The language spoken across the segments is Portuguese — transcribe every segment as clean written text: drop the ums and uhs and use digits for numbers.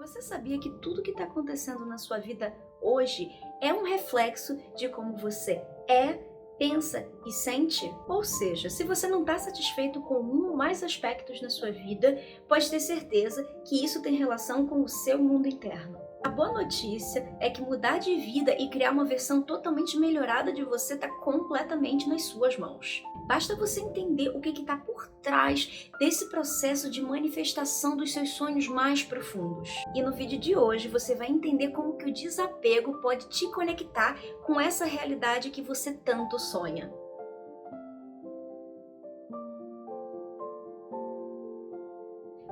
Você sabia que tudo que está acontecendo na sua vida hoje é um reflexo de como você é, pensa e sente? Ou seja, se você não está satisfeito com um ou mais aspectos na sua vida, pode ter certeza que isso tem relação com o seu mundo interno. A boa notícia é que mudar de vida e criar uma versão totalmente melhorada de você está completamente nas suas mãos. Basta você entender o que está por trás desse processo de manifestação dos seus sonhos mais profundos. E no vídeo de hoje você vai entender como que o desapego pode te conectar com essa realidade que você tanto sonha.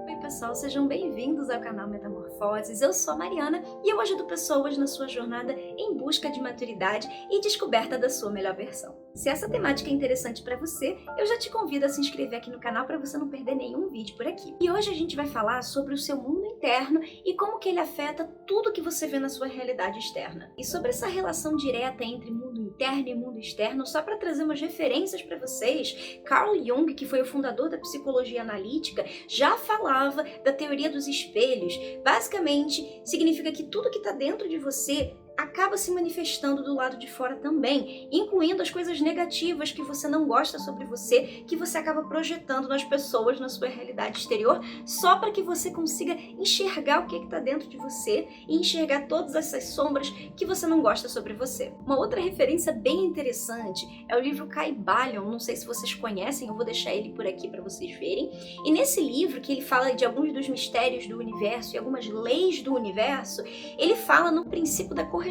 Oi pessoal, sejam bem-vindos ao canal Metamorfoses. Eu sou a Mariana e eu ajudo pessoas na sua jornada em busca de maturidade e descoberta da sua melhor versão. Se essa temática é interessante para você, eu já te convido a se inscrever aqui no canal para você não perder nenhum vídeo por aqui. E hoje a gente vai falar sobre o seu mundo interno e como que ele afeta tudo que você vê na sua realidade externa. E sobre essa relação direta entre mundo interno e mundo externo, só para trazer umas referências para vocês, Carl Jung, que foi o fundador da psicologia analítica, já falava da teoria dos espelhos. Basicamente, significa que tudo que está dentro de você acaba se manifestando do lado de fora também, incluindo as coisas negativas que você não gosta sobre você, que você acaba projetando nas pessoas na sua realidade exterior, só para que você consiga enxergar o que está dentro de você e enxergar todas essas sombras que você não gosta sobre você. Uma outra referência bem interessante é o livro Kybalion, não sei se vocês conhecem, eu vou deixar ele por aqui para vocês verem. E nesse livro, que ele fala de alguns dos mistérios do universo e algumas leis do universo, ele fala no princípio da correspondência,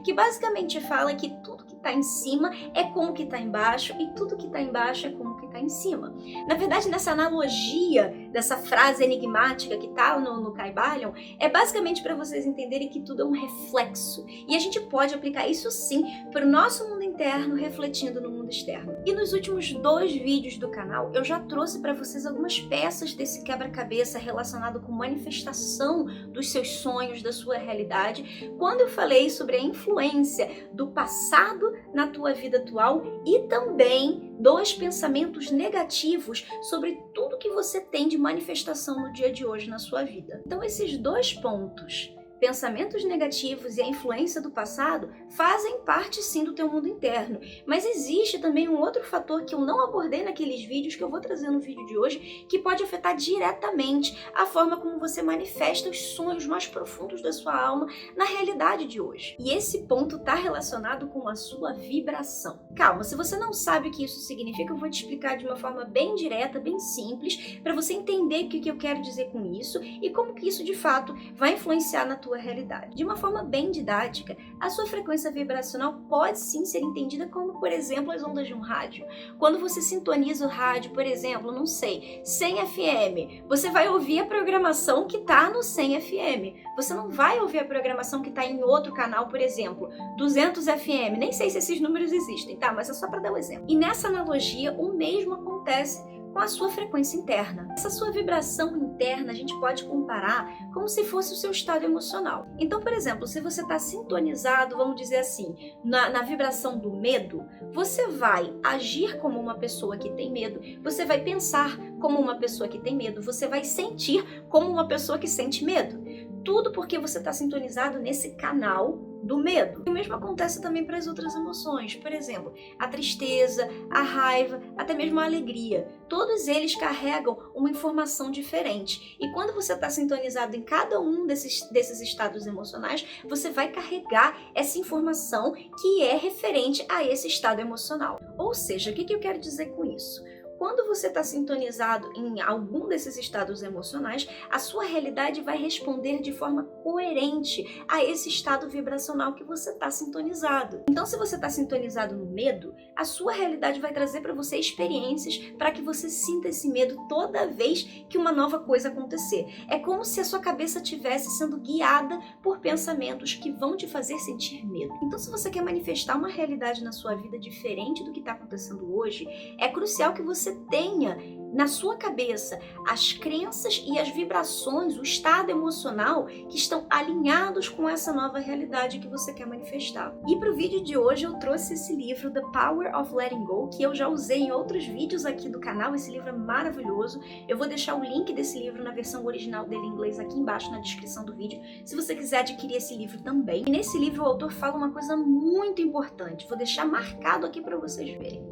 que basicamente fala que tudo que está em cima é como que está embaixo e tudo que está embaixo é como que está em cima. Na verdade, nessa analogia dessa frase enigmática que está no Kybalion, é basicamente para vocês entenderem que tudo é um reflexo e a gente pode aplicar isso sim para o nosso mundo interno refletindo no mundo externo. E nos últimos 2 vídeos do canal eu já trouxe para vocês algumas peças desse quebra-cabeça relacionado com manifestação dos seus sonhos, da sua realidade, quando eu falei sobre a influência do passado na tua vida atual e também dos pensamentos negativos sobre tudo que você tem de manifestação no dia de hoje na sua vida. Então esses 2 pontos, pensamentos negativos e a influência do passado, fazem parte sim do teu mundo interno. Mas existe também um outro fator que eu não abordei naqueles vídeos, que eu vou trazer no vídeo de hoje, que pode afetar diretamente a forma como você manifesta os sonhos mais profundos da sua alma na realidade de hoje. E esse ponto está relacionado com a sua vibração. Calma, se você não sabe o que isso significa, eu vou te explicar de uma forma bem direta, bem simples, para você entender o que eu quero dizer com isso e como que isso de fato vai influenciar na tua realidade. De uma forma bem didática, a sua frequência vibracional pode sim ser entendida como, por exemplo, as ondas de um rádio. Quando você sintoniza o rádio, por exemplo, não sei, 100 FM, você vai ouvir a programação que está no 100 FM. Você não vai ouvir a programação que está em outro canal, por exemplo, 200 FM. Nem sei se esses números existem, tá? Mas é só para dar um exemplo. E nessa analogia, o mesmo acontece com a sua frequência interna. Essa sua vibração interna a gente pode comparar como se fosse o seu estado emocional. Então, por exemplo, se você está sintonizado, vamos dizer assim, na vibração do medo, você vai agir como uma pessoa que tem medo, você vai pensar como uma pessoa que tem medo, você vai sentir como uma pessoa que sente medo. Tudo porque você está sintonizado nesse canal do medo. E o mesmo acontece também para as outras emoções. Por exemplo, a tristeza, a raiva, até mesmo a alegria. Todos eles carregam uma informação diferente. E quando você está sintonizado em cada um desses estados emocionais, você vai carregar essa informação que é referente a esse estado emocional. Ou seja, o que eu quero dizer com isso? Quando você está sintonizado em algum desses estados emocionais, a sua realidade vai responder de forma coerente a esse estado vibracional que você está sintonizado. Então, se você está sintonizado no medo, a sua realidade vai trazer para você experiências para que você sinta esse medo toda vez que uma nova coisa acontecer. É como se a sua cabeça estivesse sendo guiada por pensamentos que vão te fazer sentir medo. Então, se você quer manifestar uma realidade na sua vida diferente do que está acontecendo hoje, é crucial que você tenha na sua cabeça as crenças e as vibrações, o estado emocional que estão alinhados com essa nova realidade que você quer manifestar. E para o vídeo de hoje eu trouxe esse livro, The Power of Letting Go, que eu já usei em outros vídeos aqui do canal. Esse livro é maravilhoso. Eu vou deixar o link desse livro na versão original dele em inglês aqui embaixo na descrição do vídeo, se você quiser adquirir esse livro também. E nesse livro o autor fala uma coisa muito importante, vou deixar marcado aqui para vocês verem.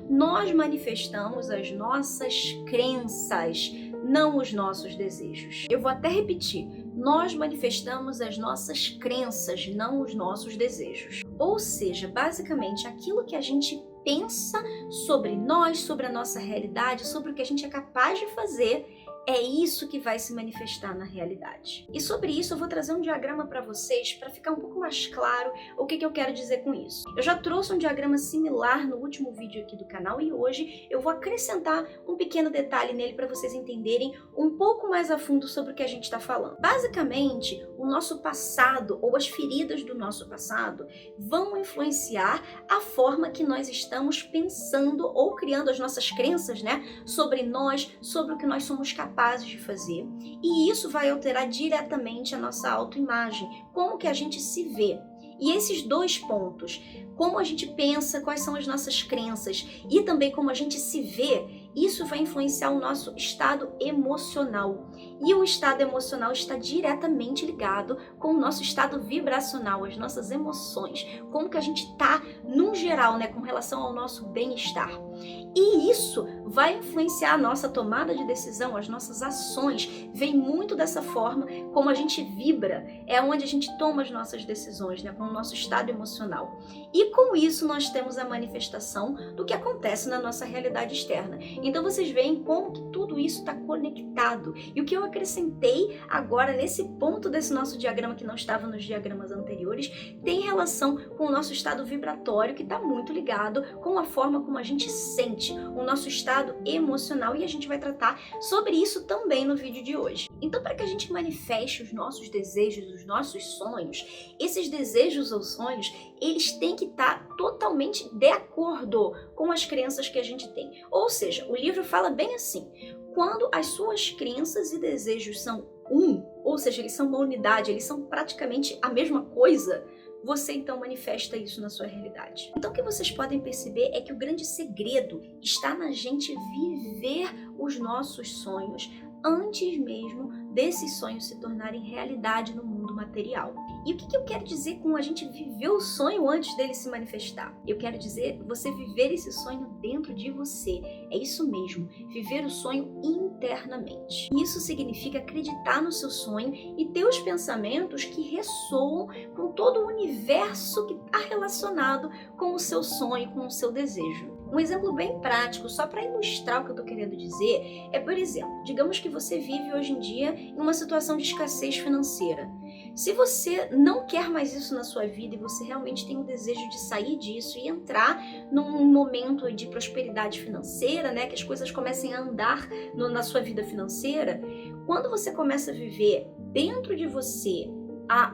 Nós manifestamos as nossas crenças, não os nossos desejos. Eu vou até repetir. Nós manifestamos as nossas crenças, não os nossos desejos. Ou seja, basicamente aquilo que a gente pensa sobre nós, sobre a nossa realidade, sobre o que a gente é capaz de fazer, é isso que vai se manifestar na realidade. E sobre isso eu vou trazer um diagrama para vocês para ficar um pouco mais claro o que eu quero dizer com isso. Eu já trouxe um diagrama similar no último vídeo aqui do canal e hoje eu vou acrescentar um pequeno detalhe nele para vocês entenderem um pouco mais a fundo sobre o que a gente está falando. Basicamente, o nosso passado ou as feridas do nosso passado vão influenciar a forma que nós estamos pensando ou criando as nossas crenças, né, sobre nós, sobre o que nós somos capazes de fazer, e isso vai alterar diretamente a nossa autoimagem, como que a gente se vê. E esses dois pontos, como a gente pensa, quais são as nossas crenças e também como a gente se vê, isso vai influenciar o nosso estado emocional. E o estado emocional está diretamente ligado com o nosso estado vibracional, as nossas emoções, como que a gente está, num geral, né, com relação ao nosso bem-estar. E isso vai influenciar a nossa tomada de decisão, as nossas ações. Vem muito dessa forma como a gente vibra, é onde a gente toma as nossas decisões, né, com o nosso estado emocional. E com isso nós temos a manifestação do que acontece na nossa realidade externa. Então vocês veem como que tudo isso está conectado. E o que eu acrescentei agora nesse ponto desse nosso diagrama, que não estava nos diagramas anteriores, tem relação com o nosso estado vibratório, que está muito ligado com a forma como a gente sente, o nosso estado emocional, e a gente vai tratar sobre isso também no vídeo de hoje. Então, para que a gente manifeste os nossos desejos, os nossos sonhos, esses desejos ou sonhos, eles têm que estar totalmente de acordo com as crenças que a gente tem. Ou seja, o livro fala bem assim: quando as suas crenças e desejos são ou seja, eles são uma unidade, eles são praticamente a mesma coisa, você então manifesta isso na sua realidade. Então o que vocês podem perceber é que o grande segredo está na gente viver os nossos sonhos antes mesmo desses sonhos se tornarem realidade no mundo material. E o que eu quero dizer com a gente viver o sonho antes dele se manifestar? Eu quero dizer você viver esse sonho dentro de você. É isso mesmo, viver o sonho internamente. Isso significa acreditar no seu sonho e ter os pensamentos que ressoam com todo o universo que está relacionado com o seu sonho, com o seu desejo. Um exemplo bem prático, só para ilustrar o que eu estou querendo dizer, é, por exemplo, digamos que você vive hoje em dia em uma situação de escassez financeira. Se você não quer mais isso na sua vida e você realmente tem o desejo de sair disso e entrar num momento de prosperidade financeira, né, que as coisas comecem a andar na sua vida financeira, quando você começa a viver dentro de você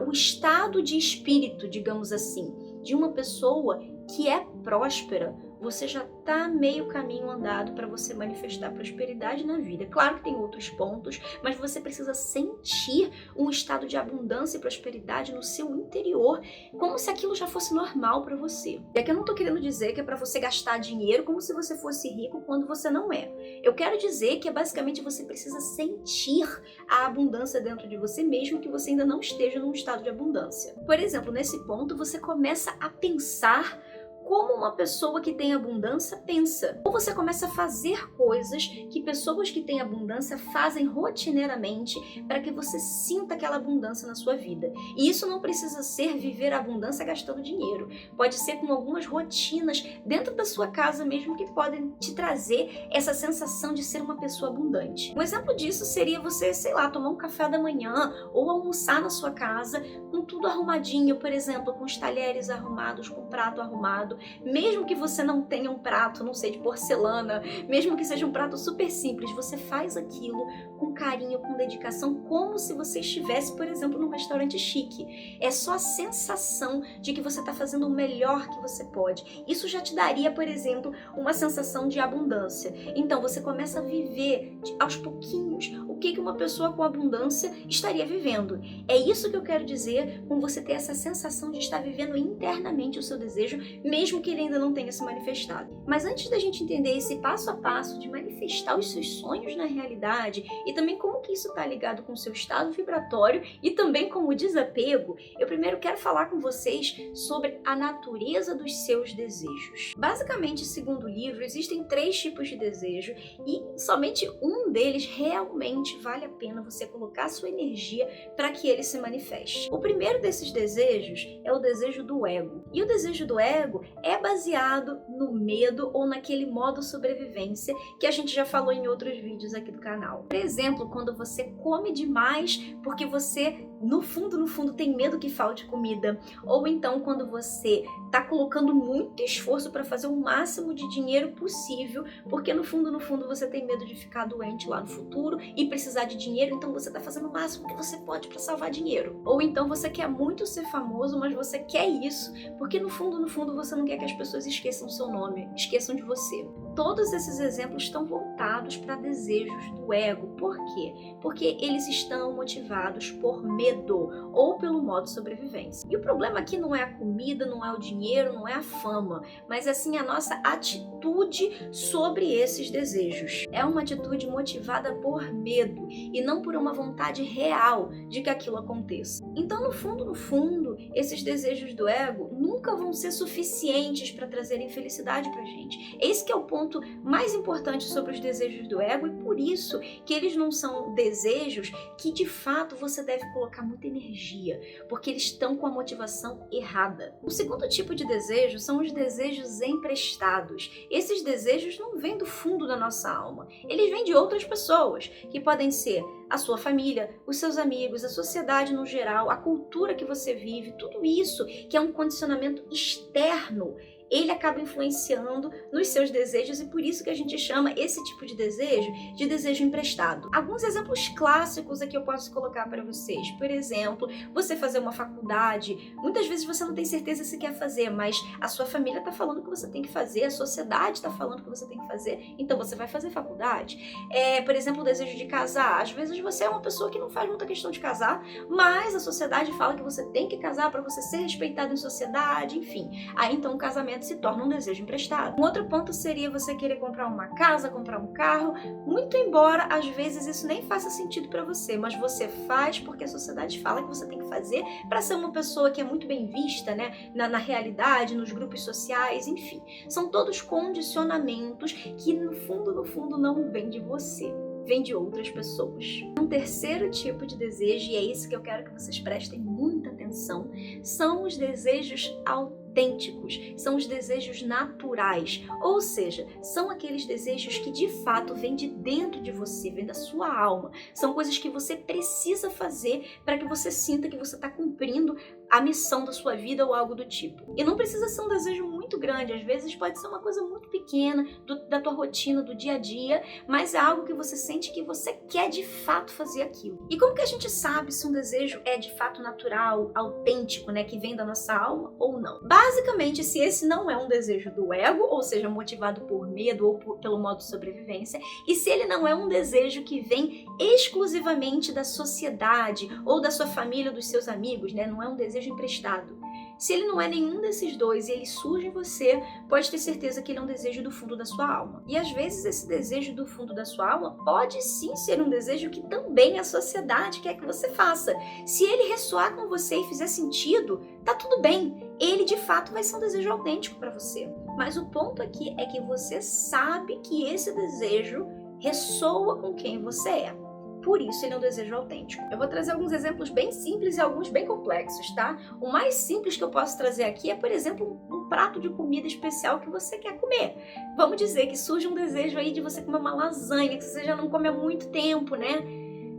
o estado de espírito, digamos assim, de uma pessoa que é próspera, você já está meio caminho andado para você manifestar prosperidade na vida. Claro que tem outros pontos, mas você precisa sentir um estado de abundância e prosperidade no seu interior, como se aquilo já fosse normal para você. E aqui eu não estou querendo dizer que é para você gastar dinheiro como se você fosse rico quando você não é. Eu quero dizer que é basicamente você precisa sentir a abundância dentro de você, mesmo que você ainda não esteja num estado de abundância. Por exemplo, nesse ponto você começa a pensar como uma pessoa que tem abundância pensa. Ou você começa a fazer coisas que pessoas que têm abundância fazem rotineiramente para que você sinta aquela abundância na sua vida. E isso não precisa ser viver a abundância gastando dinheiro. Pode ser com algumas rotinas dentro da sua casa mesmo que podem te trazer essa sensação de ser uma pessoa abundante. Um exemplo disso seria você, sei lá, tomar um café da manhã ou almoçar na sua casa com tudo arrumadinho, por exemplo, com os talheres arrumados, com o prato arrumado, prato, mesmo que você não tenha um prato, não sei, de porcelana, mesmo que seja um prato super simples, você faz aquilo com carinho, com dedicação, como se você estivesse, por exemplo, num restaurante chique. É só a sensação de que você está fazendo o melhor que você pode. Isso já te daria, por exemplo, uma sensação de abundância. Então você começa a viver aos pouquinhos o que uma pessoa com abundância estaria vivendo. É isso que eu quero dizer com você ter essa sensação de estar vivendo internamente o seu desejo, mesmo que ele ainda não tenha se manifestado. Mas antes da gente entender esse passo a passo de manifestar os seus sonhos na realidade e também como que isso está ligado com o seu estado vibratório e também com o desapego, eu primeiro quero falar com vocês sobre a natureza dos seus desejos. Basicamente, segundo o livro, existem 3 tipos de desejo e somente um deles realmente vale a pena você colocar sua energia para que ele se manifeste. O primeiro desses desejos é o desejo do ego. E o desejo do ego é baseado no medo ou naquele modo sobrevivência que a gente já falou em outros vídeos aqui do canal. Por exemplo, quando você come demais porque você, no fundo, tem medo que falte comida. Ou então quando você está colocando muito esforço para fazer o máximo de dinheiro possível, porque no fundo você tem medo de ficar doente lá no futuro e precisar de dinheiro, então você está fazendo o máximo que você pode para salvar dinheiro. Ou então você quer muito ser famoso, mas você quer isso porque no fundo você não quer que as pessoas esqueçam o seu nome, esqueçam de você. Todos esses exemplos estão voltados para desejos do ego. Por quê? Porque eles estão motivados por medo ou pelo modo sobrevivência. E o problema aqui não é a comida, não é o dinheiro, não é a fama, mas assim a nossa atitude sobre esses desejos. É uma atitude motivada por medo e não por uma vontade real de que aquilo aconteça. Então, no fundo, esses desejos do ego nunca vão ser suficientes para trazerem felicidade pra gente. Esse que é o ponto mais importante sobre os desejos do ego e por isso que eles não são desejos que de fato você deve colocar muita energia, porque eles estão com a motivação errada. O segundo tipo de desejo são os desejos emprestados. Esses desejos não vêm do fundo da nossa alma, eles vêm de outras pessoas, que podem ser a sua família, os seus amigos, a sociedade no geral, a cultura que você vive, tudo isso que é um condicionamento externo. Ele acaba influenciando nos seus desejos e por isso que a gente chama esse tipo de desejo emprestado. Alguns exemplos clássicos aqui eu posso colocar para vocês. Por exemplo, você fazer uma faculdade, muitas vezes você não tem certeza se quer fazer, mas a sua família está falando que você tem que fazer, a sociedade está falando que você tem que fazer, então você vai fazer faculdade. Por exemplo, o desejo de casar. Às vezes você é uma pessoa que não faz muita questão de casar, mas a sociedade fala que você tem que casar para você ser respeitado em sociedade, enfim. Aí então o casamento se torna um desejo emprestado. Um outro ponto seria você querer comprar uma casa, comprar um carro, muito embora às vezes isso nem faça sentido para você, mas você faz porque a sociedade fala que você tem que fazer para ser uma pessoa que é muito bem vista, né, na realidade, nos grupos sociais, enfim. São todos condicionamentos que no fundo não vêm de você, vem de outras pessoas. Um terceiro tipo de desejo, e é isso que eu quero que vocês prestem muita atenção, são os desejos autênticos, são os desejos naturais, ou seja, são aqueles desejos que de fato vêm de dentro de você, vêm da sua alma, são coisas que você precisa fazer para que você sinta que você está cumprindo a missão da sua vida ou algo do tipo. E não precisa ser um desejo muito grande, às vezes pode ser uma coisa muito pequena da tua rotina, do dia a dia, mas é algo que você sente que você quer de fato fazer aquilo. E como que a gente sabe se um desejo é de fato natural, autêntico, né, que vem da nossa alma ou não? Basicamente, se esse não é um desejo do ego, ou seja, motivado por medo ou pelo modo de sobrevivência, e se ele não é um desejo que vem exclusivamente da sociedade ou da sua família ou dos seus amigos, né, não é um desejo emprestado. Se ele não é nenhum desses dois e ele surge em você, pode ter certeza que ele é um desejo do fundo da sua alma. E às vezes esse desejo do fundo da sua alma pode sim ser um desejo que também a sociedade quer que você faça. Se ele ressoar com você e fizer sentido, tá tudo bem. Ele de fato vai ser um desejo autêntico para você. Mas o ponto aqui é que você sabe que esse desejo ressoa com quem você é. Por isso ele é um desejo autêntico. Eu vou trazer alguns exemplos bem simples e alguns bem complexos, tá? O mais simples que eu posso trazer aqui é, por exemplo, um prato de comida especial que você quer comer. Vamos dizer que surge um desejo aí de você comer uma lasanha, que você já não come há muito tempo, né?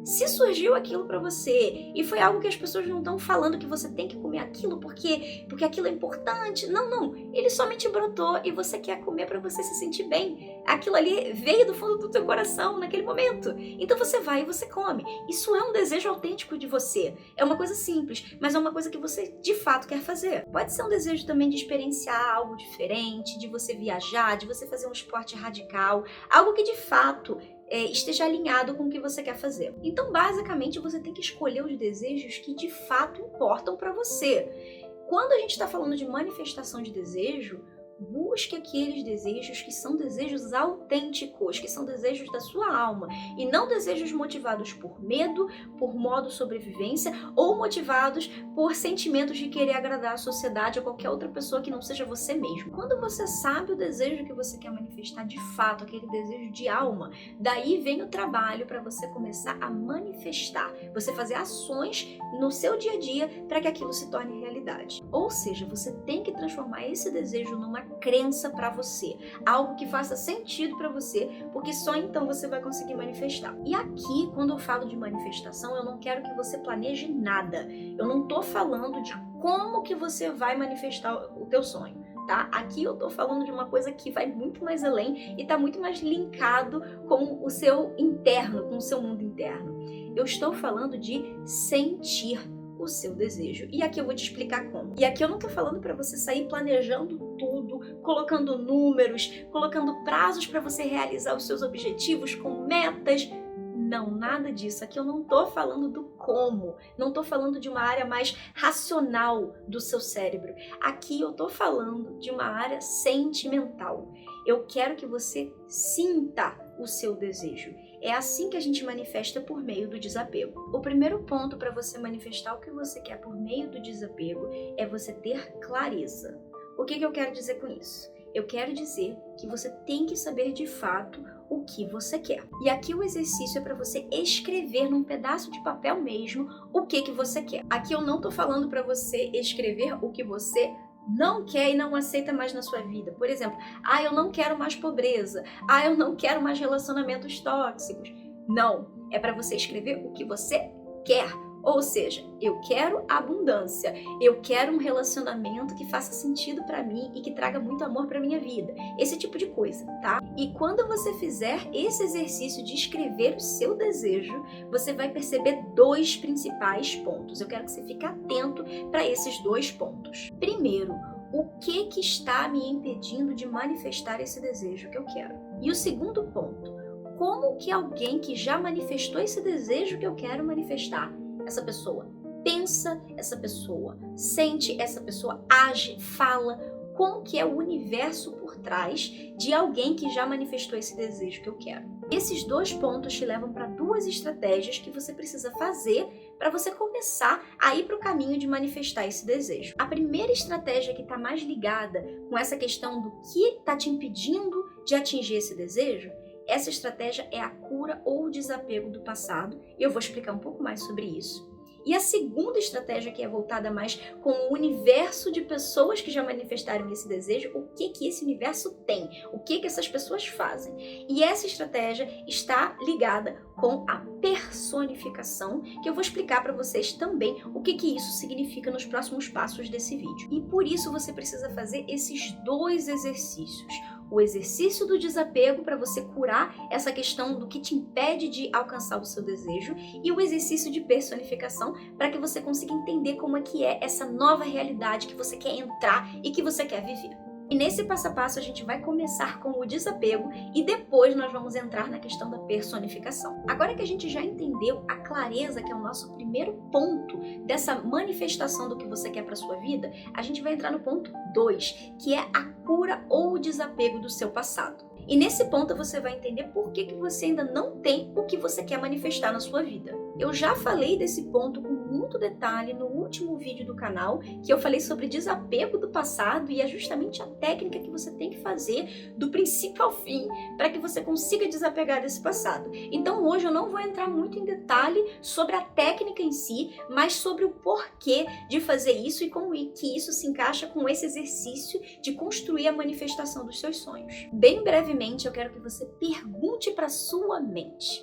Se surgiu aquilo pra você e foi algo que as pessoas não estão falando que você tem que comer aquilo porque aquilo é importante. Não. Ele somente brotou e você quer comer pra você se sentir bem. Aquilo ali veio do fundo do teu coração naquele momento. Então você vai e você come. Isso é um desejo autêntico de você. É uma coisa simples, mas é uma coisa que você de fato quer fazer. Pode ser um desejo também de experienciar algo diferente, de você viajar, de você fazer um esporte radical, algo que de fato esteja alinhado com o que você quer fazer. Então, basicamente, você tem que escolher os desejos que de fato importam para você. Quando a gente está falando de manifestação de desejo, busque aqueles desejos que são desejos autênticos, que são desejos da sua alma, e não desejos motivados por medo, por modo sobrevivência, ou motivados por sentimentos de querer agradar a sociedade ou qualquer outra pessoa que não seja você mesmo. Quando você sabe o desejo que você quer manifestar de fato, aquele desejo de alma, daí vem o trabalho para você começar a manifestar, você fazer ações no seu dia a dia para que aquilo se torne realidade. Ou seja, você tem que transformar esse desejo numa crença para você, algo que faça sentido para você, porque só então você vai conseguir manifestar. E aqui, quando eu falo de manifestação, eu não quero que você planeje nada. Eu não tô falando de como que você vai manifestar o teu sonho, tá? Aqui eu tô falando de uma coisa que vai muito mais além e tá muito mais linkado com o seu interno, com o seu mundo interno. Eu estou falando de sentir o seu desejo. E aqui eu vou te explicar como. E aqui eu não tô falando para você sair planejando tudo, colocando números, colocando prazos para você realizar os seus objetivos com metas. Não, nada disso. Aqui eu não tô falando do como, não tô falando de uma área mais racional do seu cérebro. Aqui eu tô falando de uma área sentimental. Eu quero que você sinta o seu desejo. É assim que a gente manifesta por meio do desapego. O primeiro ponto para você manifestar o que você quer por meio do desapego é você ter clareza. O que eu quero dizer com isso? Eu quero dizer que você tem que saber de fato o que você quer. E aqui o exercício é para você escrever num pedaço de papel mesmo o que você quer. Aqui eu não tô falando para você escrever o que você não quer e não aceita mais na sua vida. Por exemplo, eu não quero mais pobreza. Eu não quero mais relacionamentos tóxicos. Não, é para você escrever o que você quer. Ou seja, eu quero abundância, eu quero um relacionamento que faça sentido para mim e que traga muito amor para minha vida. Esse tipo de coisa, tá? E quando você fizer esse exercício de escrever o seu desejo, você vai perceber dois principais pontos. Eu quero que você fique atento para esses dois pontos. Primeiro, o que está me impedindo de manifestar esse desejo que eu quero? E o segundo ponto, como que alguém que já manifestou esse desejo que eu quero manifestar, essa pessoa pensa, essa pessoa sente, essa pessoa age, fala, como que é o universo por trás de alguém que já manifestou esse desejo que eu quero. Esses dois pontos te levam para duas estratégias que você precisa fazer para você começar a ir para o caminho de manifestar esse desejo. A primeira estratégia que está mais ligada com essa questão do que está te impedindo de atingir esse desejo, essa estratégia é a cura ou o desapego do passado, e eu vou explicar um pouco mais sobre isso. E a segunda estratégia, que é voltada mais com o universo de pessoas que já manifestaram esse desejo, o que esse universo tem, o que essas pessoas fazem. E essa estratégia está ligada com a personificação, que eu vou explicar para vocês também o que isso significa nos próximos passos desse vídeo. E por isso você precisa fazer esses dois exercícios. O exercício do desapego para você curar essa questão do que te impede de alcançar o seu desejo e o exercício de personificação para que você consiga entender como é que é essa nova realidade que você quer entrar e que você quer viver. E nesse passo a passo a gente vai começar com o desapego e depois nós vamos entrar na questão da personificação. Agora que a gente já entendeu a clareza, que é o nosso primeiro ponto dessa manifestação do que você quer para sua vida, a gente vai entrar no ponto 2, que é a cura ou o desapego do seu passado. E nesse ponto você vai entender por que você ainda não tem o que você quer manifestar na sua vida. Eu já falei desse ponto com muito detalhe no último vídeo do canal, que eu falei sobre desapego do passado, e é justamente a técnica que você tem que fazer do princípio ao fim para que você consiga desapegar desse passado. Então hoje eu não vou entrar muito em detalhe sobre a técnica em si, mas sobre o porquê de fazer isso e como que isso se encaixa com esse exercício de construir a manifestação dos seus sonhos. Bem brevemente eu quero que você pergunte para sua mente.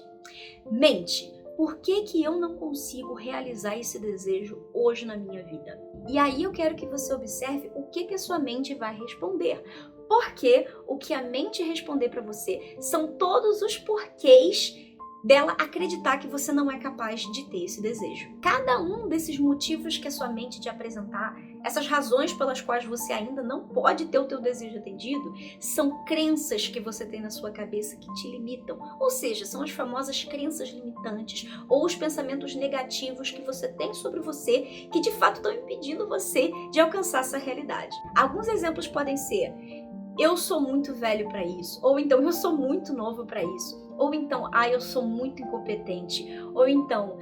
Mente, Por que que eu não consigo realizar esse desejo hoje na minha vida? E aí eu quero que você observe o que que a sua mente vai responder. Porque o que a mente responder para você são todos os porquês dela acreditar que você não é capaz de ter esse desejo. Cada um desses motivos que a sua mente te apresentar, essas razões pelas quais você ainda não pode ter o teu desejo atendido, são crenças que você tem na sua cabeça que te limitam. Ou seja, são as famosas crenças limitantes ou os pensamentos negativos que você tem sobre você que de fato estão impedindo você de alcançar essa realidade. Alguns exemplos podem ser: eu sou muito velho para isso, ou então eu sou muito novo para isso, ou então, eu sou muito incompetente, ou então,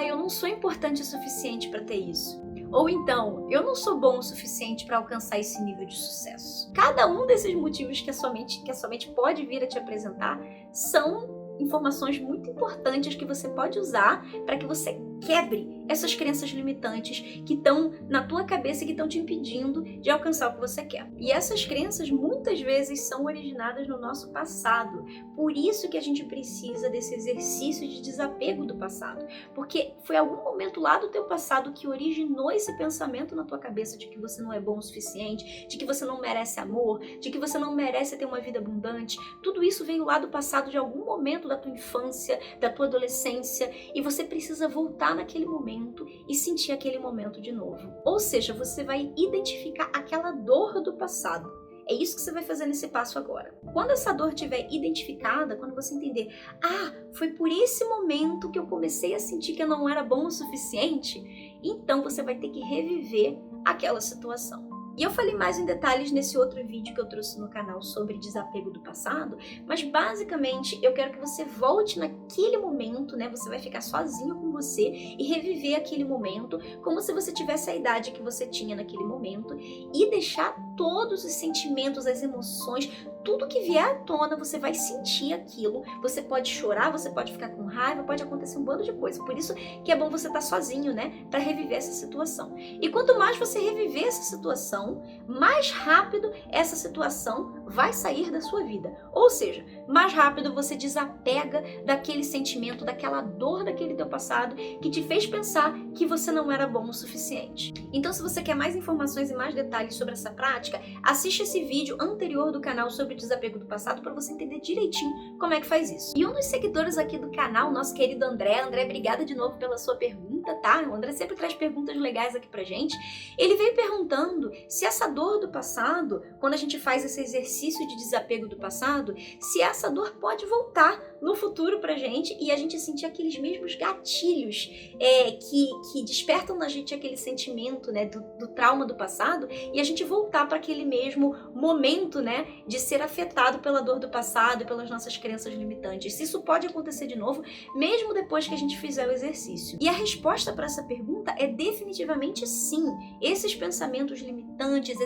eu não sou importante o suficiente para ter isso, ou então, eu não sou bom o suficiente para alcançar esse nível de sucesso. Cada um desses motivos que a sua mente pode vir a te apresentar são informações muito importantes que você pode usar para que você quebre essas crenças limitantes que estão na tua cabeça e que estão te impedindo de alcançar o que você quer. E essas crenças muitas vezes são originadas no nosso passado. Por isso que a gente precisa desse exercício de desapego do passado. Porque foi algum momento lá do teu passado que originou esse pensamento na tua cabeça de que você não é bom o suficiente, de que você não merece amor, de que você não merece ter uma vida abundante. Tudo isso veio lá do passado, de algum momento da tua infância, da tua adolescência, e você precisa voltar naquele momento e sentir aquele momento de novo. Ou seja, você vai identificar aquela dor do passado. É isso que você vai fazer nesse passo agora. Quando essa dor estiver identificada, quando você entender, foi por esse momento que eu comecei a sentir que eu não era bom o suficiente, então você vai ter que reviver aquela situação. E eu falei mais em detalhes nesse outro vídeo que eu trouxe no canal sobre desapego do passado, mas basicamente eu quero que você volte naquele momento, né? Você vai ficar sozinho com você e reviver aquele momento como se você tivesse a idade que você tinha naquele momento e deixar todos os sentimentos, as emoções, tudo que vier à tona, você vai sentir aquilo. Você pode chorar, você pode ficar com raiva, pode acontecer um bando de coisa. Por isso que é bom você estar sozinho, né? Para reviver essa situação. E quanto mais você reviver essa situação, mais rápido essa situação vai sair da sua vida. Ou seja, mais rápido você desapega daquele sentimento, daquela dor daquele teu passado que te fez pensar que você não era bom o suficiente. Então, se você quer mais informações e mais detalhes sobre essa prática, assiste esse vídeo anterior do canal sobre o desapego do passado para você entender direitinho como é que faz isso. E um dos seguidores aqui do canal, nosso querido André, obrigada de novo pela sua pergunta, tá? O André sempre traz perguntas legais aqui pra gente. Ele veio perguntando se essa dor do passado, quando a gente faz esse exercício de desapego do passado, se essa dor pode voltar no futuro pra gente e a gente sentir aqueles mesmos gatilhos que despertam na gente aquele sentimento, né, do trauma do passado, e a gente voltar para aquele mesmo momento, né, de ser afetado pela dor do passado e pelas nossas crenças limitantes. Se isso pode acontecer de novo, mesmo depois que a gente fizer o exercício. E a resposta para essa pergunta é definitivamente sim. Esses pensamentos limitantes,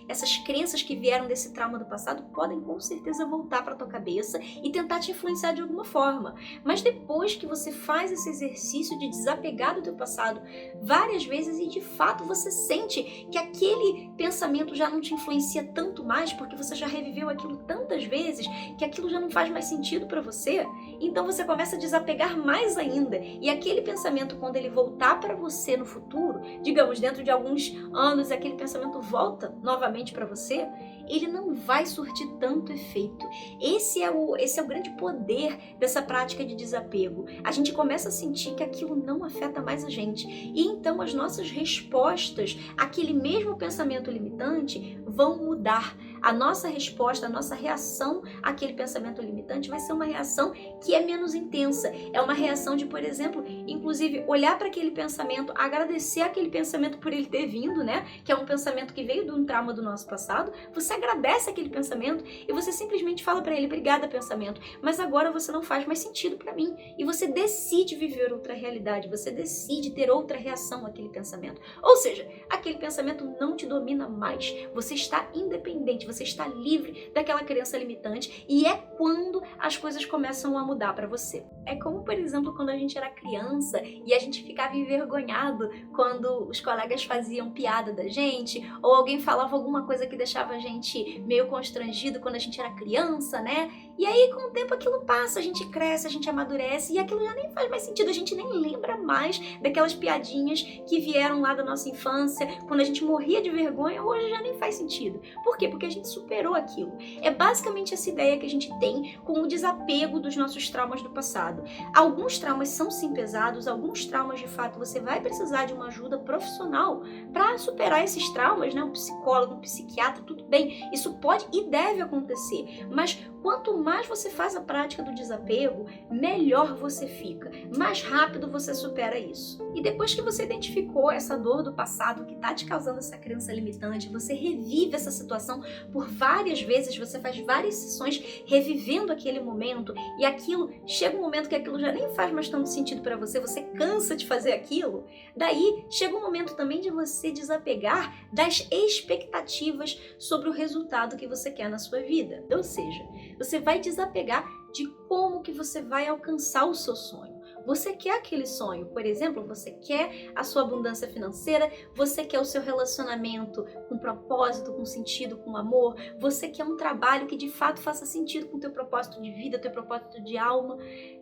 essas crenças que vieram desse trauma do passado podem com certeza voltar para tua cabeça e tentar te influenciar de alguma forma. Mas depois que você faz esse exercício de desapegar do teu passado várias vezes e de fato você sente que aquele pensamento já não te influencia tanto mais porque você já reviveu aquilo tantas vezes que aquilo já não faz mais sentido para você, então você começa a desapegar mais ainda, e aquele pensamento, quando ele voltar para você no futuro, digamos dentro de alguns anos, aquele pensamento volta novamente para você, ele não vai surtir tanto efeito. Esse é o grande poder dessa prática de desapego. A gente começa a sentir que aquilo não afeta mais a gente, e então as nossas respostas àquele mesmo pensamento limitante vão mudar. A nossa resposta, a nossa reação àquele pensamento limitante vai ser uma reação que é menos intensa. É uma reação de, por exemplo, inclusive olhar para aquele pensamento, agradecer aquele pensamento por ele ter vindo, né? Que é um pensamento que veio de um trauma do nosso passado. Você agradece aquele pensamento e você simplesmente fala para ele: obrigada, pensamento, mas agora você não faz mais sentido para mim. E você decide viver outra realidade, você decide ter outra reação àquele pensamento. Ou seja, aquele pensamento não te domina mais. Você está independente, você está livre daquela crença limitante e é quando as coisas começam a mudar para você. É como, por exemplo, quando a gente era criança e a gente ficava envergonhado quando os colegas faziam piada da gente ou alguém falava alguma coisa que deixava a gente meio constrangido quando a gente era criança, né? E aí, com o tempo, aquilo passa, a gente cresce, a gente amadurece e aquilo já nem faz mais sentido, a gente nem lembra mais daquelas piadinhas que vieram lá da nossa infância, quando a gente morria de vergonha, hoje já nem faz sentido. Por quê? Porque a gente superou aquilo. É basicamente essa ideia que a gente tem com o desapego dos nossos traumas do passado. Alguns traumas são sim pesados, alguns traumas de fato você vai precisar de uma ajuda profissional para superar esses traumas, né? Um psicólogo, um psiquiatra, tudo bem, isso pode e deve acontecer, mas quanto mais você faz a prática do desapego, melhor você fica, mais rápido você supera isso. E depois que você identificou essa dor do passado que está te causando essa crença limitante, você revive essa situação por várias vezes, você faz várias sessões revivendo aquele momento e aquilo, chega um momento que aquilo já nem faz mais tanto sentido para você, você cansa de fazer aquilo, daí chega um momento também de você desapegar das expectativas sobre o resultado que você quer na sua vida. Ou seja, você vai desapegar de como que você vai alcançar o seu sonho. Você quer aquele sonho, por exemplo, você quer a sua abundância financeira, você quer o seu relacionamento com propósito, com sentido, com amor, você quer um trabalho que de fato faça sentido com o teu propósito de vida, teu propósito de alma.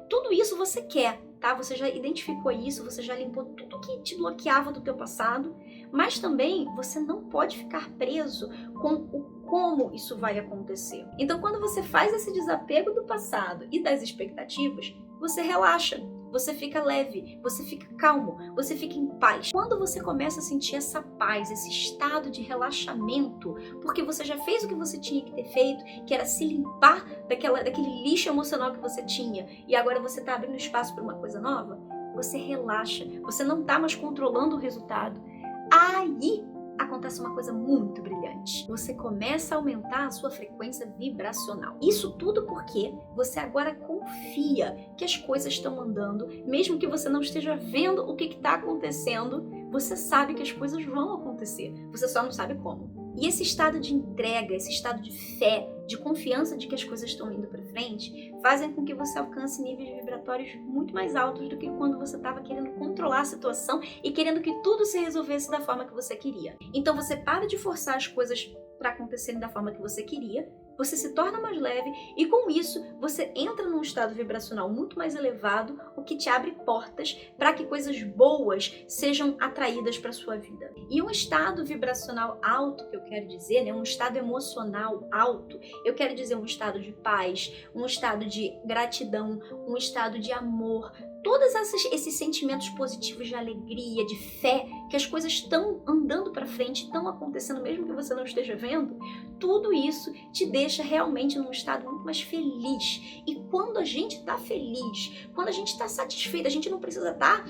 Tudo isso você quer, tá? Você já identificou isso, você já limpou tudo que te bloqueava do teu passado, mas também você não pode ficar preso com o como isso vai acontecer. Então, quando você faz esse desapego do passado e das expectativas, você relaxa. Você fica leve, você fica calmo, você fica em paz. Quando você começa a sentir essa paz, esse estado de relaxamento, porque você já fez o que você tinha que ter feito, que era se limpar daquele lixo emocional que você tinha, e agora você está abrindo espaço para uma coisa nova, você relaxa, você não está mais controlando o resultado. Aí acontece uma coisa muito brilhante. Você começa a aumentar a sua frequência vibracional. Isso tudo porque você agora confia que as coisas estão andando, mesmo que você não esteja vendo o que está acontecendo, você sabe que as coisas vão acontecer. Você só não sabe como. E esse estado de entrega, esse estado de fé, de confiança de que as coisas estão indo para frente, fazem com que você alcance níveis vibratórios muito mais altos do que quando você estava querendo controlar a situação e querendo que tudo se resolvesse da forma que você queria. Então você para de forçar as coisas para acontecerem da forma que você queria, você se torna mais leve e com isso você entra num estado vibracional muito mais elevado, o que te abre portas para que coisas boas sejam atraídas para sua vida. E um estado vibracional alto, que eu quero dizer, né, um estado emocional alto, eu quero dizer um estado de paz, um estado de gratidão, um estado de amor, todos esses sentimentos positivos de alegria, de fé, que as coisas estão andando para frente, estão acontecendo mesmo que você não esteja vendo, tudo isso te deixa realmente num estado muito mais feliz. E quando a gente está feliz, quando a gente está satisfeito, a gente não precisa estar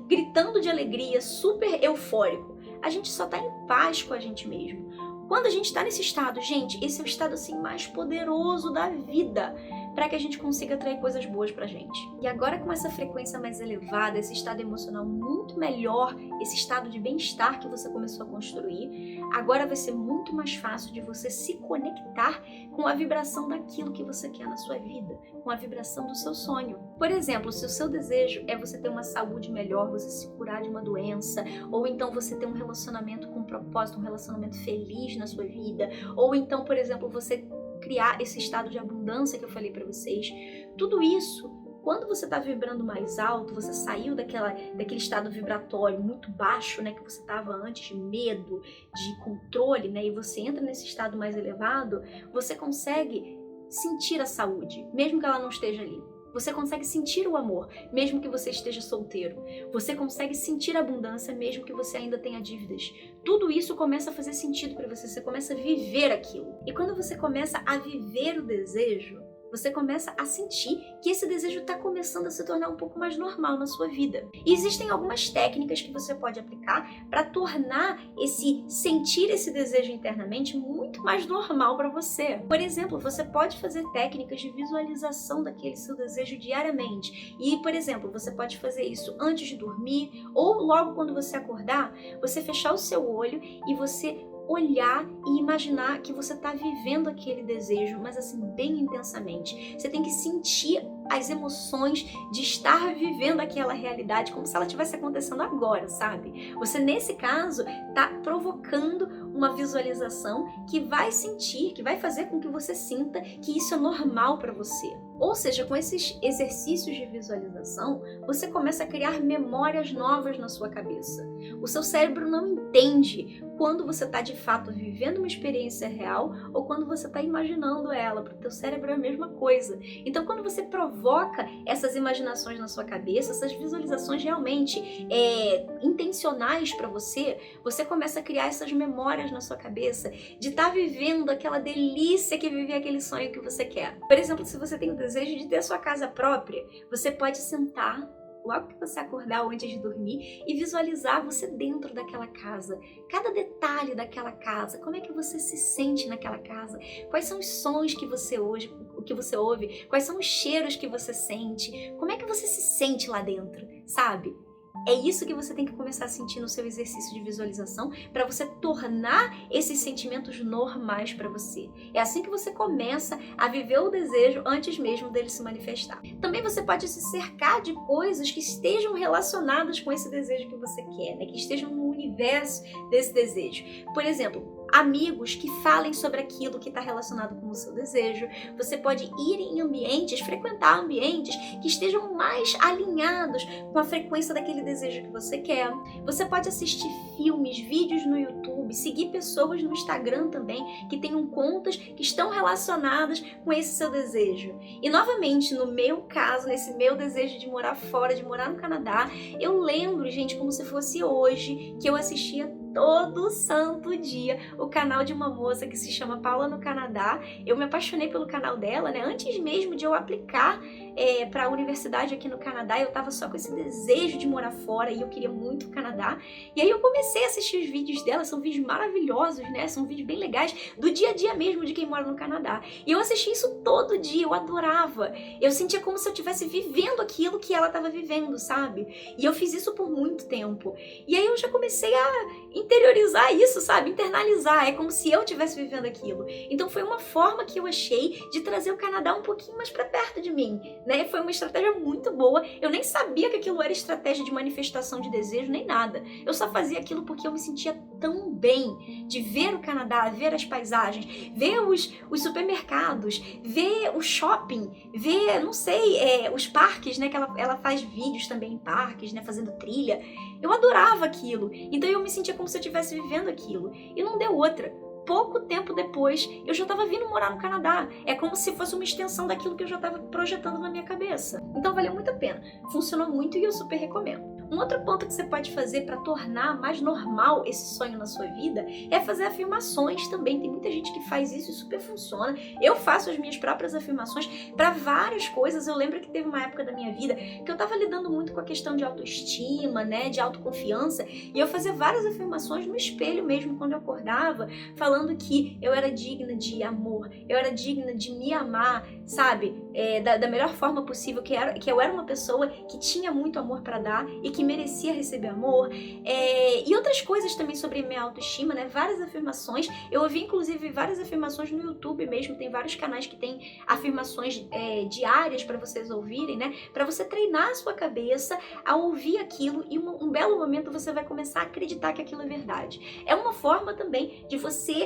gritando de alegria, super eufórico. A gente só está em paz com a gente mesmo. Quando a gente está nesse estado, gente, esse é o estado assim mais poderoso da vida, para que a gente consiga atrair coisas boas pra gente. E agora com essa frequência mais elevada, esse estado emocional muito melhor, esse estado de bem-estar que você começou a construir, agora vai ser muito mais fácil de você se conectar com a vibração daquilo que você quer na sua vida, com a vibração do seu sonho. Por exemplo, se o seu desejo é você ter uma saúde melhor, você se curar de uma doença, ou então você ter um relacionamento com propósito, um relacionamento feliz na sua vida, ou então, por exemplo, você criar esse estado de abundância que eu falei para vocês, tudo isso, quando você está vibrando mais alto, você saiu daquele estado vibratório muito baixo, né, que você estava antes, de medo, de controle, né, e você entra nesse estado mais elevado, você consegue sentir a saúde, mesmo que ela não esteja ali. Você consegue sentir o amor, mesmo que você esteja solteiro. Você consegue sentir a abundância, mesmo que você ainda tenha dívidas. Tudo isso começa a fazer sentido para você, você começa a viver aquilo. E quando você começa a viver o desejo, você começa a sentir que esse desejo está começando a se tornar um pouco mais normal na sua vida. E existem algumas técnicas que você pode aplicar para tornar sentir esse desejo internamente muito mais normal para você. Por exemplo, você pode fazer técnicas de visualização daquele seu desejo diariamente. E, por exemplo, você pode fazer isso antes de dormir ou logo quando você acordar, você fechar o seu olho e você olhar e imaginar que você está vivendo aquele desejo, mas assim, bem intensamente. Você tem que sentir as emoções de estar vivendo aquela realidade como se ela estivesse acontecendo agora, sabe? Você, nesse caso, está provocando uma visualização que vai sentir, que vai fazer com que você sinta que isso é normal para você. Ou seja, com esses exercícios de visualização, você começa a criar memórias novas na sua cabeça. O seu cérebro não entende quando você está de fato vivendo uma experiência real ou quando você está imaginando ela, porque o teu cérebro é a mesma coisa. Então, quando você provoca essas imaginações na sua cabeça, essas visualizações realmente intencionais para você, você começa a criar essas memórias na sua cabeça de estar vivendo aquela delícia que é viver aquele sonho que você quer. Por exemplo, se você tem o desejo de ter a sua casa própria, você pode sentar logo que você acordar ou antes de dormir e visualizar você dentro daquela casa, cada detalhe daquela casa, como é que você se sente naquela casa, quais são os sons que você ouve, quais são os cheiros que você sente, como é que você se sente lá dentro, sabe? É isso que você tem que começar a sentir no seu exercício de visualização para você tornar esses sentimentos normais para você. É assim que você começa a viver o desejo antes mesmo dele se manifestar. Também você pode se cercar de coisas que estejam relacionadas com esse desejo que você quer, né? Que estejam no universo desse desejo. Por exemplo, amigos que falem sobre aquilo que está relacionado com o seu desejo. Você pode ir em ambientes, frequentar ambientes que estejam mais alinhados com a frequência daquele desejo que você quer. Você pode assistir filmes, vídeos no YouTube, seguir pessoas no Instagram também que tenham contas que estão relacionadas com esse seu desejo. E novamente, no meu caso, nesse meu desejo de morar fora, de morar no Canadá, eu lembro, gente, como se fosse hoje, que eu assistia todo santo dia o canal de uma moça que se chama Paula no Canadá. Eu me apaixonei pelo canal dela, né? Antes mesmo de eu aplicar para a universidade aqui no Canadá, eu tava só com esse desejo de morar fora e eu queria muito o Canadá. E aí eu comecei a assistir os vídeos dela, são vídeos maravilhosos, né? São vídeos bem legais do dia a dia mesmo de quem mora no Canadá. E eu assisti isso todo dia, eu adorava. Eu sentia como se eu estivesse vivendo aquilo que ela tava vivendo, sabe? E eu fiz isso por muito tempo. E aí eu já comecei a interiorizar isso, sabe? Internalizar. É como se eu estivesse vivendo aquilo. Então foi uma forma que eu achei de trazer o Canadá um pouquinho mais pra perto de mim, né? Foi uma estratégia muito boa. Eu nem sabia que aquilo era estratégia de manifestação de desejo, nem nada. Eu só fazia aquilo porque eu me sentia tão bem de ver o Canadá, ver as paisagens, ver os supermercados, ver o shopping, ver, não sei, os parques, né? Que ela faz vídeos também em parques, né? Fazendo trilha. Eu adorava aquilo. Então eu me sentia como se eu estivesse vivendo aquilo. E não deu outra. Pouco tempo depois, eu já estava vindo morar no Canadá. É como se fosse uma extensão daquilo que eu já estava projetando na minha cabeça. Então valeu muito a pena. Funcionou muito e eu super recomendo. Um outro ponto que você pode fazer para tornar mais normal esse sonho na sua vida é fazer afirmações também. Tem muita gente que faz isso e super funciona. Eu faço as minhas próprias afirmações para várias coisas. Eu lembro que teve uma época da minha vida que eu estava lidando muito com a questão de autoestima, né, de autoconfiança, e eu fazia várias afirmações no espelho mesmo quando eu acordava, falando que eu era digna de amor, eu era digna de me amar, sabe? Da melhor forma possível, que eu era uma pessoa que tinha muito amor para dar e que merecia receber amor, e outras coisas também sobre minha autoestima, né? Várias afirmações. Eu ouvi inclusive várias afirmações no YouTube mesmo, tem vários canais que tem afirmações diárias para vocês ouvirem, né? Para você treinar a sua cabeça a ouvir aquilo e um belo momento você vai começar a acreditar que aquilo é verdade. É uma forma também de você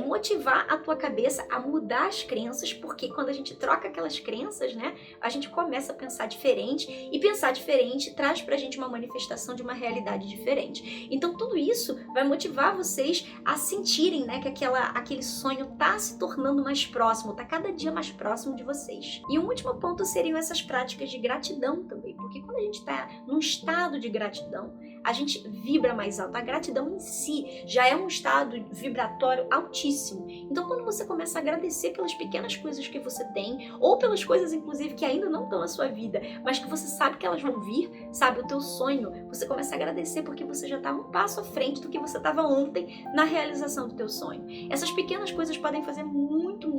motivar a tua cabeça a mudar as crenças, porque quando a gente troca aquelas crenças, né? A gente começa a pensar diferente, e pensar diferente traz pra gente uma manifestação de uma realidade diferente. Então tudo isso vai motivar vocês a sentirem, né, que aquele sonho tá se tornando mais próximo, tá cada dia mais próximo de vocês. E um último ponto seriam essas práticas de gratidão também, porque quando a gente tá num estado de gratidão, a gente vibra mais alto. A gratidão em si já é um estado vibratório altíssimo. Então quando você começa a agradecer pelas pequenas coisas que você tem, ou pelas coisas inclusive que ainda não estão na sua vida, mas que você sabe que elas vão vir, sabe, o teu sonho, você começa a agradecer porque você já está um passo à frente do que você estava ontem na realização do teu sonho. Essas pequenas coisas podem fazer muito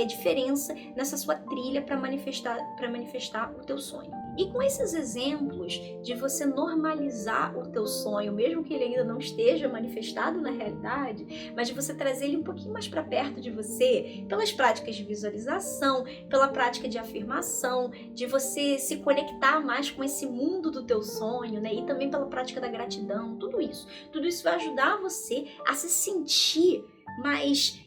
diferença nessa sua trilha para manifestar o teu sonho. E com esses exemplos de você normalizar o teu sonho, mesmo que ele ainda não esteja manifestado na realidade, mas de você trazer ele um pouquinho mais para perto de você, pelas práticas de visualização, pela prática de afirmação, de você se conectar mais com esse mundo do teu sonho, né? E também pela prática da gratidão, tudo isso. Tudo isso vai ajudar você a se sentir mais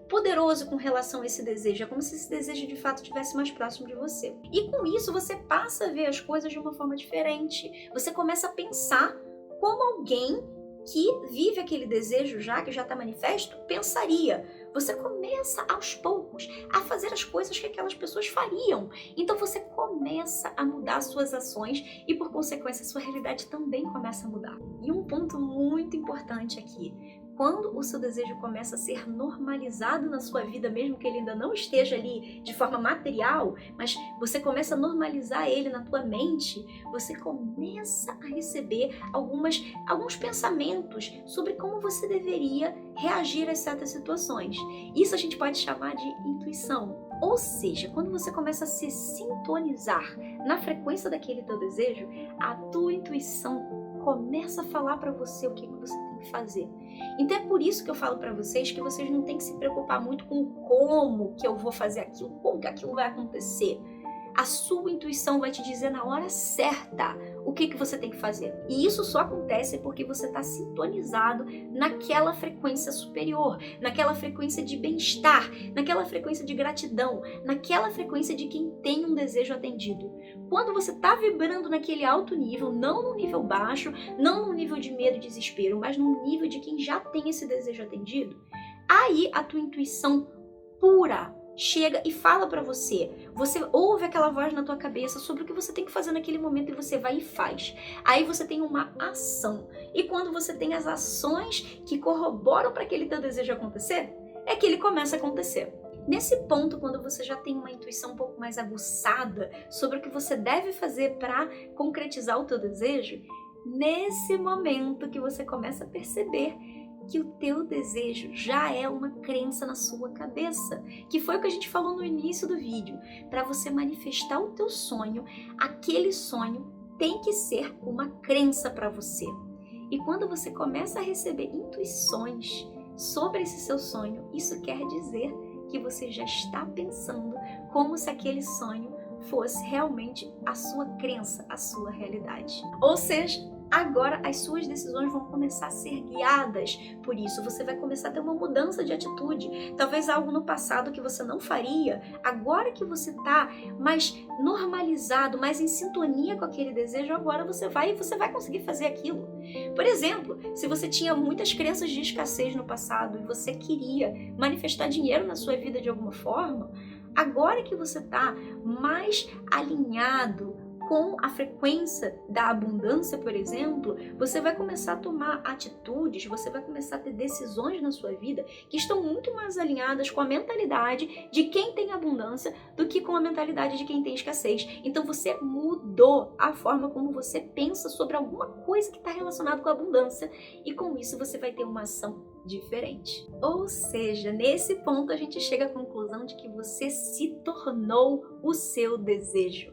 poderoso com relação a esse desejo. É como se esse desejo de fato estivesse mais próximo de você. E com isso você passa a ver as coisas de uma forma diferente. Você começa a pensar como alguém que vive aquele desejo que já está manifesto, pensaria. Você começa aos poucos a fazer as coisas que aquelas pessoas fariam. Então você começa a mudar suas ações e por consequência sua realidade também começa a mudar. E um ponto muito importante aqui: quando o seu desejo começa a ser normalizado na sua vida, mesmo que ele ainda não esteja ali de forma material, mas você começa a normalizar ele na tua mente, você começa a receber alguns pensamentos sobre como você deveria reagir a certas situações. Isso a gente pode chamar de intuição. Ou seja, quando você começa a se sintonizar na frequência daquele teu desejo, a tua intuição começa a falar para você o que você tem que fazer. Então é por isso que eu falo para vocês que vocês não têm que se preocupar muito com como que eu vou fazer aquilo, como que aquilo vai acontecer. A sua intuição vai te dizer na hora certa o que você tem que fazer. E isso só acontece porque você está sintonizado naquela frequência superior, naquela frequência de bem-estar, naquela frequência de gratidão, naquela frequência de quem tem um desejo atendido. Quando você está vibrando naquele alto nível, não no nível baixo, não no nível de medo e desespero, mas no nível de quem já tem esse desejo atendido, aí a tua intuição pura chega e fala pra você. Você ouve aquela voz na tua cabeça sobre o que você tem que fazer naquele momento e você vai e faz. Aí você tem uma ação. E quando você tem as ações que corroboram para aquele teu desejo acontecer, é que ele começa a acontecer. Nesse ponto, quando você já tem uma intuição um pouco mais aguçada sobre o que você deve fazer para concretizar o teu desejo, nesse momento que você começa a perceber que o teu desejo já é uma crença na sua cabeça, que foi o que a gente falou no início do vídeo. Para você manifestar o teu sonho, aquele sonho tem que ser uma crença para você. E quando você começa a receber intuições sobre esse seu sonho, isso quer dizer que você já está pensando como se aquele sonho fosse realmente a sua crença, a sua realidade. Ou seja, agora as suas decisões vão começar a ser guiadas por isso. Você vai começar a ter uma mudança de atitude. Talvez algo no passado que você não faria, agora que você está mais normalizado, mais em sintonia com aquele desejo, agora você vai conseguir fazer aquilo. Por exemplo, se você tinha muitas crenças de escassez no passado e você queria manifestar dinheiro na sua vida de alguma forma, agora que você está mais alinhado com a frequência da abundância, por exemplo, você vai começar a tomar atitudes, você vai começar a ter decisões na sua vida que estão muito mais alinhadas com a mentalidade de quem tem abundância do que com a mentalidade de quem tem escassez. Então você mudou a forma como você pensa sobre alguma coisa que está relacionada com a abundância e com isso você vai ter uma ação diferente. Ou seja, nesse ponto a gente chega à conclusão de que você se tornou o seu desejo.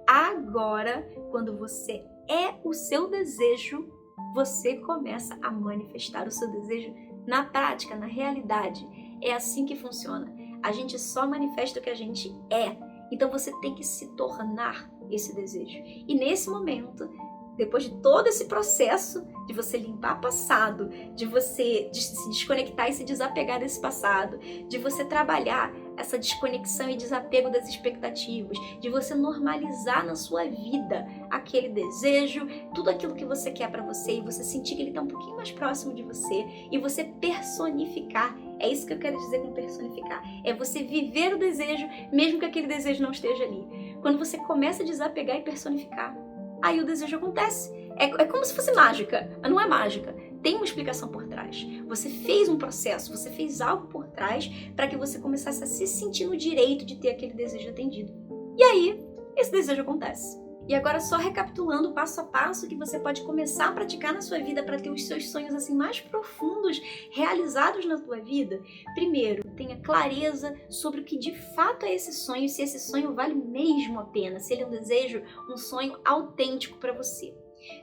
Agora, quando você é o seu desejo, você começa a manifestar o seu desejo na prática, na realidade. É assim que funciona. A gente só manifesta o que a gente é. Então você tem que se tornar esse desejo. E nesse momento, depois de todo esse processo de você limpar passado, de você se desconectar e se desapegar desse passado, de você trabalhar essa desconexão e desapego das expectativas, de você normalizar na sua vida aquele desejo, tudo aquilo que você quer para você e você sentir que ele está um pouquinho mais próximo de você e você personificar. É isso que eu quero dizer com personificar. É você viver o desejo, mesmo que aquele desejo não esteja ali. Quando você começa a desapegar e personificar, aí o desejo acontece. É como se fosse mágica, mas não é mágica. Tem uma explicação por trás. Você fez um processo, você fez algo por trás para que você começasse a se sentir no direito de ter aquele desejo atendido. E aí, esse desejo acontece. E agora só recapitulando passo a passo que você pode começar a praticar na sua vida para ter os seus sonhos assim mais profundos realizados na tua vida. Primeiro, tenha clareza sobre o que de fato é esse sonho, se esse sonho vale mesmo a pena, se ele é um desejo, um sonho autêntico para você.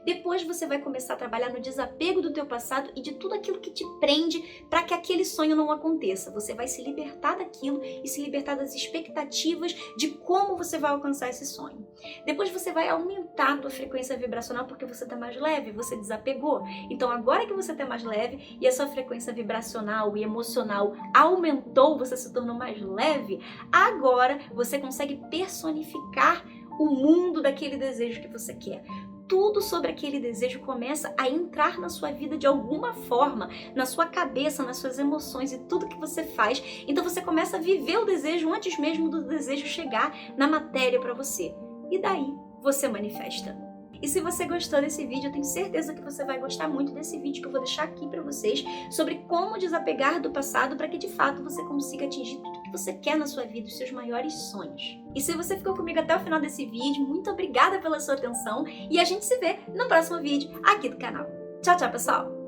Depois você vai começar a trabalhar no desapego do teu passado e de tudo aquilo que te prende para que aquele sonho não aconteça. Você vai se libertar daquilo e se libertar das expectativas de como você vai alcançar esse sonho. Depois você vai aumentar a tua frequência vibracional porque você está mais leve, você desapegou. Então agora que você está mais leve e a sua frequência vibracional e emocional aumentou, você se tornou mais leve, agora você consegue personificar o mundo daquele desejo que você quer. Tudo sobre aquele desejo começa a entrar na sua vida de alguma forma, na sua cabeça, nas suas emoções e tudo que você faz. Então você começa a viver o desejo antes mesmo do desejo chegar na matéria para você. E daí você manifesta. E se você gostou desse vídeo, eu tenho certeza que você vai gostar muito desse vídeo que eu vou deixar aqui para vocês sobre como desapegar do passado para que de fato você consiga atingir tudo que você quer na sua vida, os seus maiores sonhos. E se você ficou comigo até o final desse vídeo, muito obrigada pela sua atenção e a gente se vê no próximo vídeo aqui do canal. Tchau, tchau, pessoal!